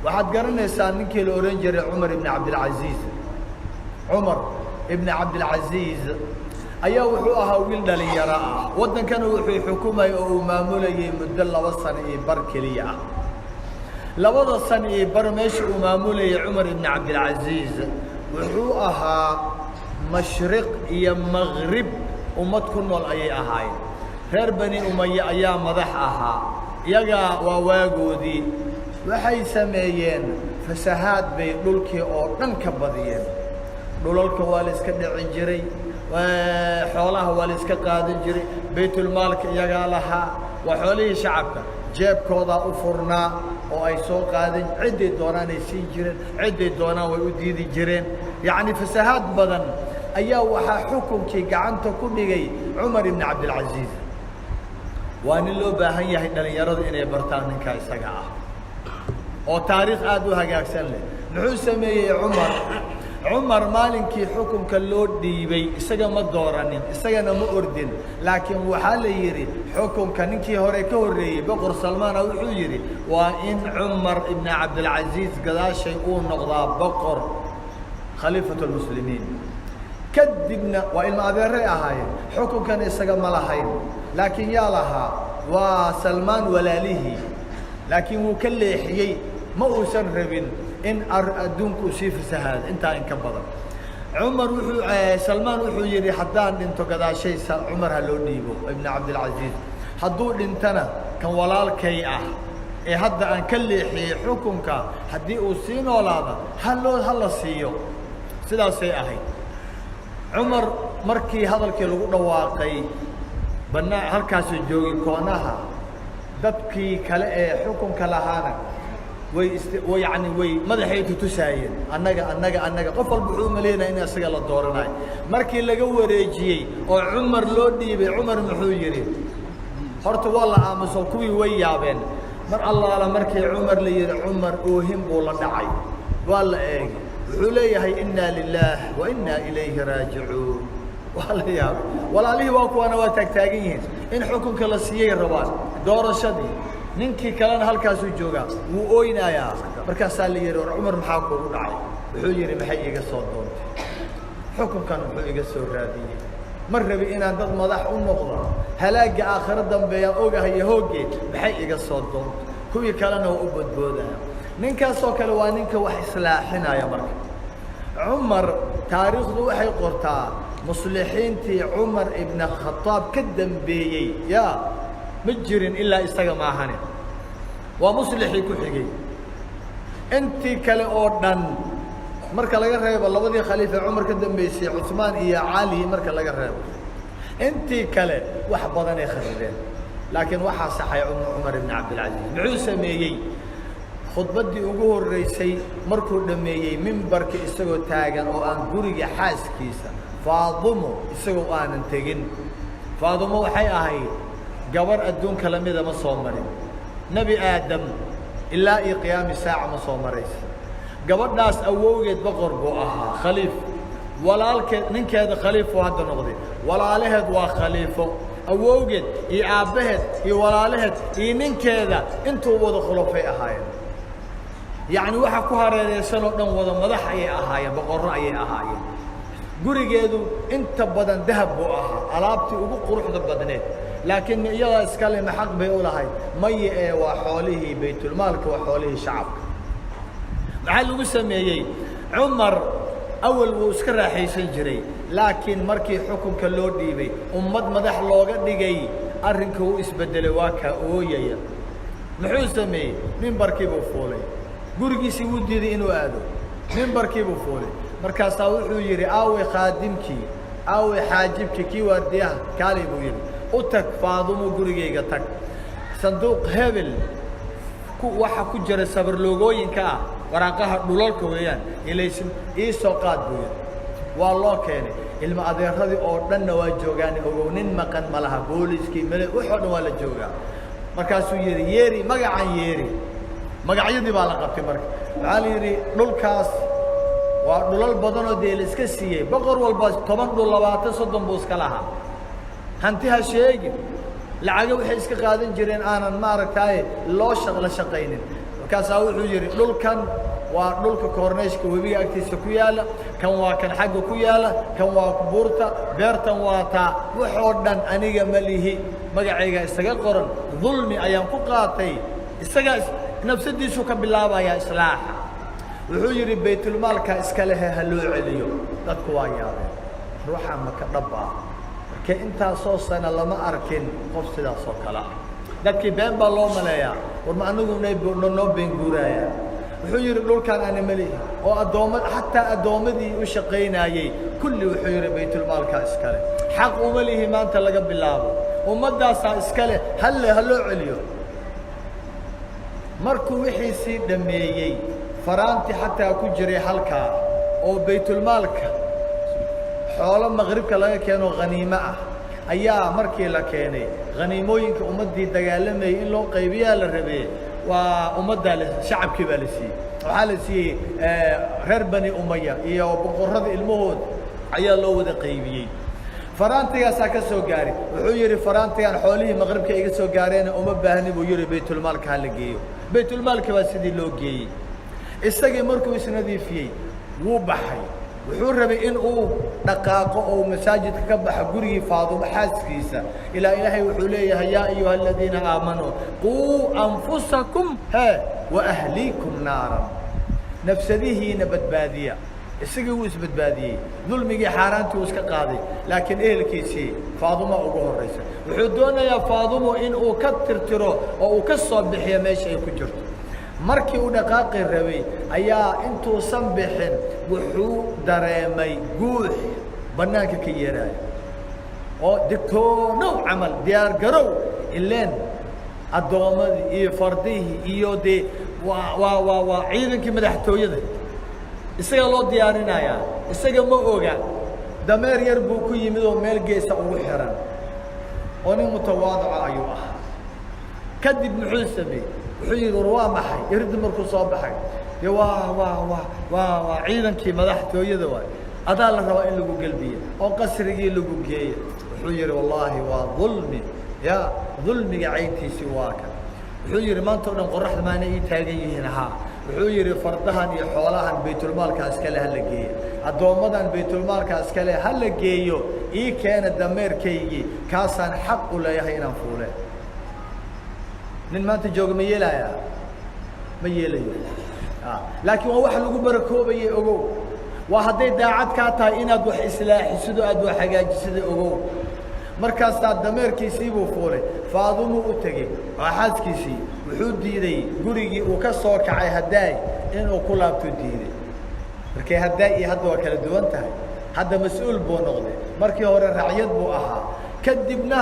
waxaad garanaysaa ninkii la oran jiray Cumar ibn Cabdilcaziiz. Cumar ibn Cabdilcaziiz ayaa wuxuu ahaa wiil dhalinyaro ah, waddankana wuxuu xukumay oo uu maamulayay muddo 2 sano iyo bar keliya ah. 2 sano iyo bar meesha uu maamulayay Cumar ibn Cabdilcaziiz wuxuu ahaa mashriq iyo maghrib ummad ku nool ayay ahaayeen. reer bani umayya ayaa madax ahaa, iyaga waa waagoodii waxay sameeyeen fasahaad bay dhulkii oo dhan ka badiyeen. dhulalka waa la iska dhici jiray, xoolaha waa la iska qaadan jiray, baytulmaalka iyagaa lahaa, waa xoolihii shacabka jeebkooda u furnaa oo ay soo qaadan ciday doonaan ay siin jireen, ciday doonaan way u diidi jireen. yacni fasahaad badan ayaa waxaa xukunkii gacanta ku dhigay Cumar ibn Cabdilcaziiz. waa nin loo baahan yahay dhalinyaradu inay bartaan ninkaa isaga ah oo taariikh aad u hagaagsan leh. muxuu sameeyey Cumar? Cumar maalinkii xukunka loo dhiibay isaga ma dooranin, isagana ma ordin, laakiin waxaa la yidhi xukunka ninkii hore ka horreeyey boqor Salmaan wuxuu yidhi waa in Cumar ibn Cabdilcaziiz gadaashay uu noqdaa boqor khaliifatu lmuslimiin. kadibna waa ilma adeeray ahaayeen, xukunkan isaga ma lahayn, laakiin yaa lahaa waa Salmaan walaalihii, laakiin wuu ka leexiyey, ma uusan rabin in adduunku sii fasahaado intaa in ka badan. Salmaan wuxuu yidhi haddaan dhinto gadaashaysa Cumar ha loo dhiibo ibn Cabdilcaziiz, hadduu dhintana kan walaalkay ah ee hadda aan ka leexiyey xukunka haddii uu sii noolaada ha la siiyo. sidaasay ahayd. Cumar markii hadalkii lagu dhawaaqay halkaasuu joogay koonaha, dadkii kale ee xukunka lahaana way madaxay tutusaayeen annaga qof walba wuxuu maleynaya in isaga la dooranayo. markii laga wareejiyey oo Cumar loo dhiibay, Cumar muxuu yidhi? horta waa la aamuso, kuwii way yaabeen. mar allaala markii Cumar la yidhi Cumar oohin buu la dhacay, waa la eegay, wuxuu leeyahay inna lillahi wa inna ilayhi raajicuun. waa la yaabay. walaalihii waa kuwana waa taagtaagan yihiin in xukunka la siiyey rabaan doorashadii. ninkii kalena halkaasuu joogaa, wuu ooynayaa. markaasaa la yidhi war Cumar maxaa kuugu dhacay? wuxuu yidhi maxay iga soo doontay? xukunkan wuxuu iga soo raadiyey, ma rabi inaan dad madax u noqdo, halaagga aakhiro dambeeyaan ogahayo hooggeed, maxay iga soo doontay? kuwii kalena waa u bodboodaya. ninkaasoo kale waa ninka wax islaaxinaya. marka Cumar taariikhdu waxay qortaa muslixiintii Cumar ibn Khataab ka dambeeyey ma jirin ilaa isaga maahane, waa muslixii ku xigay. intii kale oo dhan marka laga reebo labadii khaliifa Cumar ka dambeysay Cuthmaan iyo Cali, marka laga reebo intii kale wax badan ay kharibeen. laakiin waxaa saxay Cumar ibn Cabdilcaziiz. muxuu sameeyey? khudbaddii ugu horreysay markuu dhammeeyey mimbarka isagoo taagan oo aan guriga xaaskiisa Faadumo isagoo aanan tegin. Faadumo waxay ahayd gabar adduunka lamida ma soo marin, nebi aadam ilaa iyo qiyaami saaca ma soo maraysa. gabadhaas awowgeed boqor buu ahaa, khaliif. walaalkeed ninkeeda khaliifuu hadda noqday, walaalaheed waa khaliifo. awowgeed iyo aabbaheed iyo walaalaheed iyo ninkeeda intuu wada khulafay ahaayeen. yacni waxa ku hareeraysan oo dhan wada madax ayay ahaayeen, boqorro ayay ahaayeen. gurigeedu inta badan dahab buu ahaa, alaabtii ugu quruxda badneed. laakiin iyadaa iskale xaq bay u lahayd maye ee waa xoolihii baytulmaalka, waa xoolihii shacabka. maxaa lagu sameeyey? Cumar awal wuu iska raaxaysan jiray, laakiin markii xukunka loo dhiibay ummad madax looga dhigay arrinka uu isbedelay, waa kaa ooyaya. muxuu sameeyey? mimbarkii buu fuulay, gurigiisii wuu diiday inuu aado, mimbarkii buu fuulay. markaasaa wuxuu yidhi aaway khaadimkii, aaway xaajibkii, kii waardiyaha kaalay buu yidhi, u tag Faadumo gurigayga tag, sanduuq hebel waxa ku jira sabarloogooyinka ah, waraaqaha dhulalka weeyaan, ilaysin ii soo qaad buu yidhi. waa loo keenay. ilma adeeradii oo dhanna waa joogaan, ogow nin maqan ma laha, booliiskii male waxoo dhan waa la joogaa. markaasuu yidhi yeeri, magacan yeeri. magacyadii baa la qabtay. marka waxaa la yidhi dhulkaas waa dhulal badanoo dee la iska siiyey, boqor walba 10 dhul 20 30 buu iska lahaa. hanti ha sheegin, lacago waxay iska qaadan jireen aanan maaragtaaye la shaqaynin. markaasaa wuxuu yidhi dhulkan waa dhulka koorneyshka webiga agtiisa ku yaala kan waa kan xagga ku yaala kan waa buurta beertan waa taa waxoo dhan aniga ma lihi magacayga isaga qoran dulmi ayaan ku qaatay isaga nafsadiisu ka bilaabayaa islaaxa wuxuu yidhi baytulmaalka iska lehe ha loo celiyo dadku waa yaabeen ruuxa maka dhab ah marka intaasoo sana lama arkin qof sidaas oo kale ah dadkii been baa loo maleeyaa war ma anigu noo been guuraaya wuxuu yidhi dhulkan ana malihi oo xataa addoommadii u shaqaynayey kulli wuxuu yidhi baytulmaalka iska leh xaq uma lihi maanta laga bilaabo ummaddaasaa iska leh ha loo celiyo markuu wixiisii dhammeeyey faraanti xataa ku jiray halkaa oo baytulmaalka xoolo maqribka laga keeno khaniimo ah ayaa markii la keenay khaniimooyinka ummaddii dagaalamayay in loo qaybiyaa la rabee waa ummaddaa shacabkii baa la siiyey waxaa la siiyey reer bani umaya iyo boqorrada ilmahood ayaa loo wada qaybiyey faraantigaasaa ka soo gaaray wuxuu yidhi faraantigaan xoolihii maqribka iga soo gaareena uma baahni buu yidhi baytulmaalka ha la geeyo baytulmaalka baa sidii loo geeyey isagii markuu isnadiifiyey wuu baxay wuxuu rabay in uu dhaqaaqo oo masaajidka ka baxo gurigii Faadumo xaaskiisa ilaa ilaahay wuxuu leeyahay yaa ayuha alladina aamanuu quu anfusakum wa ahliikum naaran nafsadihiina badbaadiya isagii wuu isbadbaadiyey dulmigii xaaraantii uu iska qaaday laakiin ehelkiisii Faadumo ugu horeysa wuxuu doonayaa Faadumo in uu ka tirtiro oo uu ka soo bixiyo meesha ay ku jirto markii uu dhaqaaqi rabay ayaa intuusan bixin wuxuu dareemay guux bannaanka ka yeeraayo oo digtoonow camal diyaar garow ileen addoommadii iyo fardihii iyo dee waa ciidankii madaxtooyada isaga loo diyaarinayaa isaga ma oga dameer yar buu ku yimid oo meel geesa ugu xiran oo nin mutawaadica ayuu ahaa kadib muxuu sameeyey wuxuu yidhi war waa maxay iridda markuu soo baxay dee waa ciidankii madaxtooyada waay adaa la rabaa in lagu gelbiyo oo qasrigii lagu geeyo wuxuu yidhi wallaahi waa dulmi ya dulmiga cayntiisii waa kan wuxuu yidhi maanta o dhan qoraxda maana ii taagan yihiin haa wuxuu yidhi fardahan iyo xoolahan baytulmaalka iskale ha la geeyo addoommadan baytulmaalka iskale ha la geeyo ii keena dameerkaygii kaasaan xaq u leeyahay inaan fuule nin maanta jooga ma yeelayaa ma yeelayo laakiin waa wax lagu barakoobayay ogow waa hadday daacad kaa tahay inaad wax islaaxisido aad wax hagaajisida ogow markaasaa dameerkiisii buu fuulay Faadumo u tegey oo xaaskiisii wuxuu diiday gurigii uu ka soo kacay haddaay inuu ku laabto diiday markay haddaay iyo hadda waa kala duwan tahay hadda mas-uul buu noqday markii hore racyad buu ahaa kadibna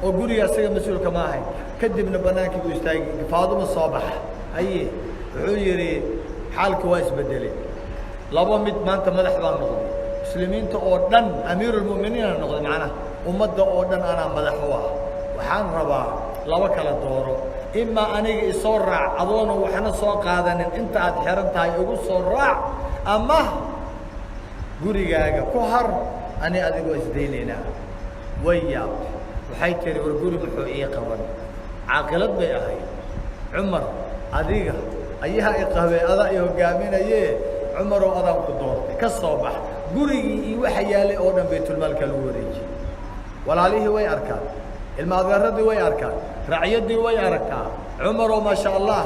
oo guriga isaga mas-uulka ma ahayn kadibna banaankii buu istaagay Faadumo soo baxa aye wuxuu yidhi xaalku waa isbedelay laba mid maanta madax baan noqday muslimiinta oo dhan amiirulmu'miniin aan noqday macnaha ummadda oo dhan anaa madax u ah waxaan rabaa laba kala dooro imaa aniga isoo raac adoona waxna soo qaadanin inta aad xiran tahay ugu soo raac ama gurigaaga ku har ani adigoo isdaynaynaa way yaabtay waxay tiri war guri muxuu ii qaban caaqilad bay ahayd cumar adiga ayaa i qabay adaa i hogaaminaye cumaroo adaan ku doortay ka soo bax gurigii iyo waxa yaalay oo dhan baytulmaalka lagu wareejiyey walaalihii way arkaan ilma adeeradii way arkaan racyadii way aragtaa cumaroo maasha allah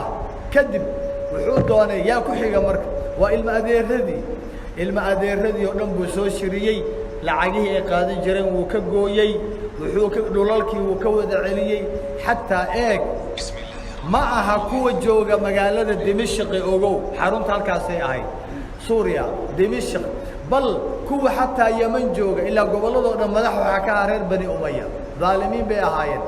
kadib wuxuu doonay yaa ku xiga marka waa ilma adeeradii oo dhan buu soo shiriyey lacagihii ay qaadan jireen wuu ka gooyey dhulalkii wuu ka wada celiyey xataa eeg ma aha kuwa jooga magaalada dimashq ogow xarunta halkaasay ahayd suuriya dimashq bal kuwa xataa yaman jooga ilaa gobolladoo dhan madax waxaa ka reer bani umaya dhaalimiin bay ahaayeen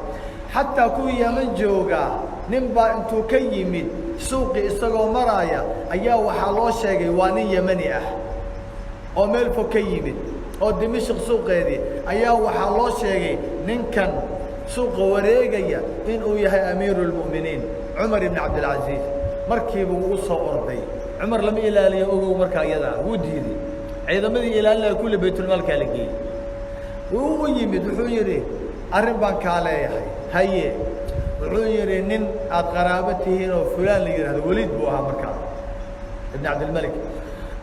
xataa kuwa yaman jooga nin baa intuu ka yimid suuqii isagoo maraaya ayaa waxaa loo sheegay waa nin yamani ah oo meel fog ka yimid oo dimashq suuqeedii ayaa waxaa loo sheegay ninkan suuqa wareegaya inuu yahay amiirulmu'miniin cumar ibn cabdilcaziiz markiiba wuu u soo orday cumar lama ilaaliyo ogow markaa iyadaa wuu diiday ciidamadii ilaalinaya kulli baytulmaalkaa la geeyey wuu u yimid wuxuu yidhi arrin baan kaa leeyahay haye وعير نين قرابته وفلان اللي هذا وليد بوها مركان ابن عبد الملك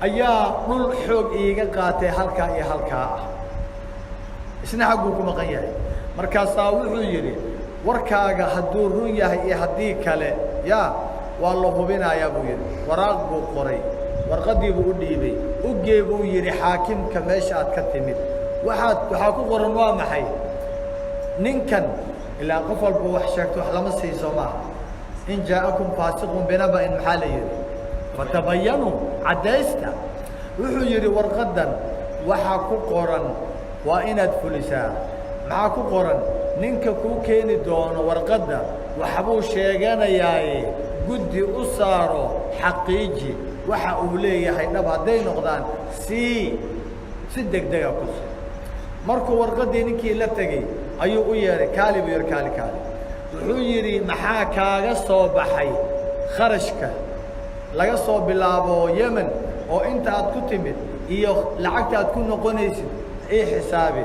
أيا نول حوق إيجا قاتي هالكا إيه هالكا إسنا حقوكم قياي مركز صاوي عيري وركاجا هدور رؤيا هي هديك له يا والله بنا يا بوير وراق بو قري ورقدي بو ديبي وجيبو يري حاكم كمشات كتمد waxaa ku qoran waa maxay ninkan ilaa qof walba wax sheegto wax lama siiso ma in jaakum faasiqun binaba'in maxaa la yiri fatabayanu cadaysta wuxuu yiri warqadan waxaa ku qoran waa inaad fulisaa maxaa ku qoran ninka ku keeni doono warqada waxbuu sheeganayaa guddi u saaro xaqiiji waxa uu leeyahay dhab haday noqdaan si degdeg ah ku markuu warqadii ninkii la tagay ayuu u yeeray kaali buu kaali wuxuu yiri maxaa kaaga soo baxay kharashka laga soo bilaabo Yemen oo inta aad ku timid iyo lacagta aad ku noqonaysid ee xisaabi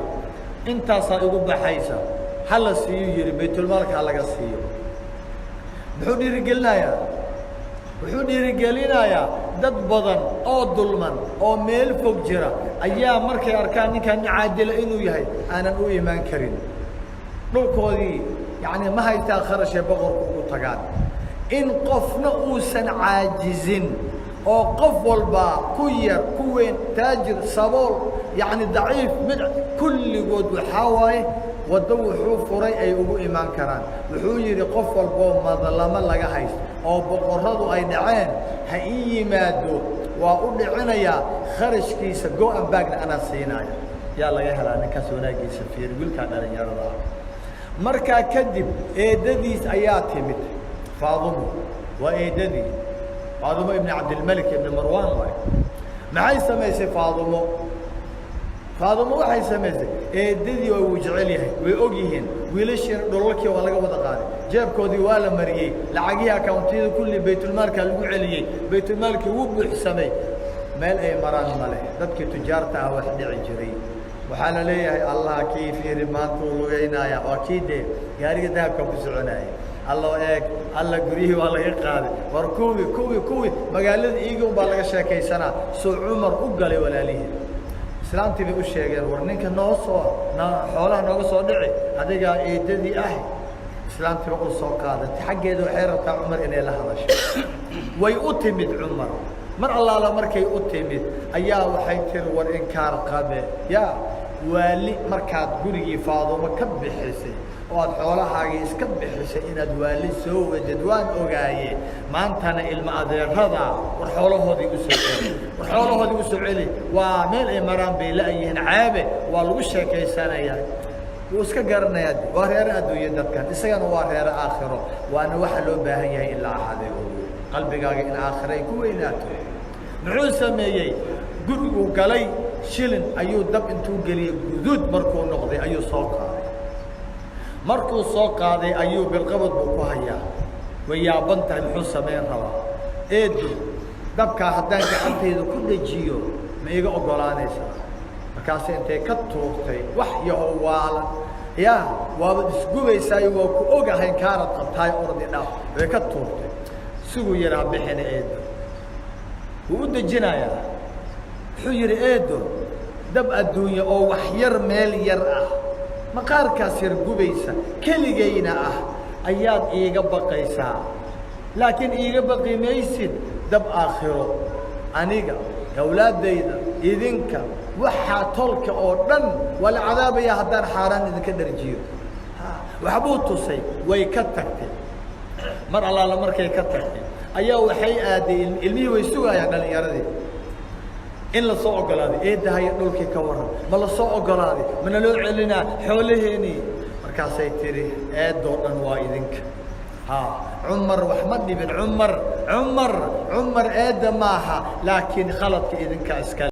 intaas ay ugu baxaysa hal siiyo yiri baytul maalka laga siiyo wuxuu dhiirigelinayaa dad badan oo dulman oo meel fog jira ayaa markay arkaan ninkan caadil inuu yahay aanan u iimaan karin dhulkoodii yaani ma haysta kharash ee boqorku u tagaan in qofna uusan caajizin oo qof walba ku yar ku weyn taajir sabool yaani daciif mid kulligood waxa waaye wada wuxuu furay ay ugu iimaan karaan wuxuu yiri qof walba madlama laga haysto oo boqoradu ay dhaceen ha yimaado waa u dhicinaya kharashkiisa go and back ana siinaya yaa laga helaa ninka soonaagiisa fiir wilka dhalinyarada marka kadib eedadiis ayaa timid Faadimo waa eedadii Faadimo ibn Abd al-Malik ibn Marwan maxay sameysay Faadimo waxay sameysay eedadii way u jecel yahay way og yihiin wiilashii dholalkii waa laga wada qaaday jeebkoodii waa la mariyay lacagii accountida kulli baytul maalka lagu celiyay baytul maalki uu buuxsamay meel ay maraan male dadkii tujaarta ah wax dhici jiray waxa la leeyahay Allah kiifiri maanta uu lugeynaya waa kiide gaariga dahabka ku soconay Allah eeg Allah gurihi waa laga qaaday war kuwi magaalada iiga baa laga sheekaysanaa soo Umar u galay walaalihi islaantii bay u sheegeen war ninka noo soo xoolaha nooga soo dhici adiga eedadii ah islaantii u soo qaaday xageedu waxay rabtaa Umar inay la hadasho way u timid Umar mar Allah markay u timid ayaa waxay tir war inkaar qabe ya wali markaad gurigii Faadimo ka bixisay oo aad xoolahaaga iska bixisay inaad wali soo wadid waan ogaaye maantana ilma adeerada war xoolahoodii u soo celi waa meel ay maraan bay laayihiin caabe waa lagu sheekaysanaya وسك قرنياد وهرير أدوية دكان إسقان وهرير آخره وأنا واحد لو باهي إلا أحد قلبي قاعد إن آخره كويناته نعوس ميجي قرقو قلي شلن أيو دب انتو قلي جدود مركو نقضي أيو سوق هذا أيو بالقبض بقوهيا ويا بنت الحصة مين هوا إيدو دبك حدانك أنتي كل جيو ما يجي أقولانيسا markaas intee ka toogtay wax yahowaala ya waa isgubaysaa waa ku ogahay kaarad qabtay ordi dhaaf way ka toogtay sugu yaraa bixin eedo uu dajinaya wuxuu yiri eedo dab adduunyo oo wax yar meel yar ah maqaarkaas yar gubaysa kaligayna ah ayaad iiga baqaysaa laakiin iiga baqimaysid dab aakhiro aniga awlaadayda idinka waxa tolka oo dhan wala cadaabaya haddaan xaaraan idinka dharjiyo waxbuu tusay way ka tagtay mar alla markay ka tagtay ayaa waxay aadeen ilmihii way sugayaan dhalinyaradii in la soo ogolaaday eedahay dhulkii ka waran ma la soo ogolaaday mana loo celinaa xoolaheeni markaasay tiri eedoo dhan waa idinka عمر وأحمد بن عمر آدم معها لكن خلط إذن كأسكال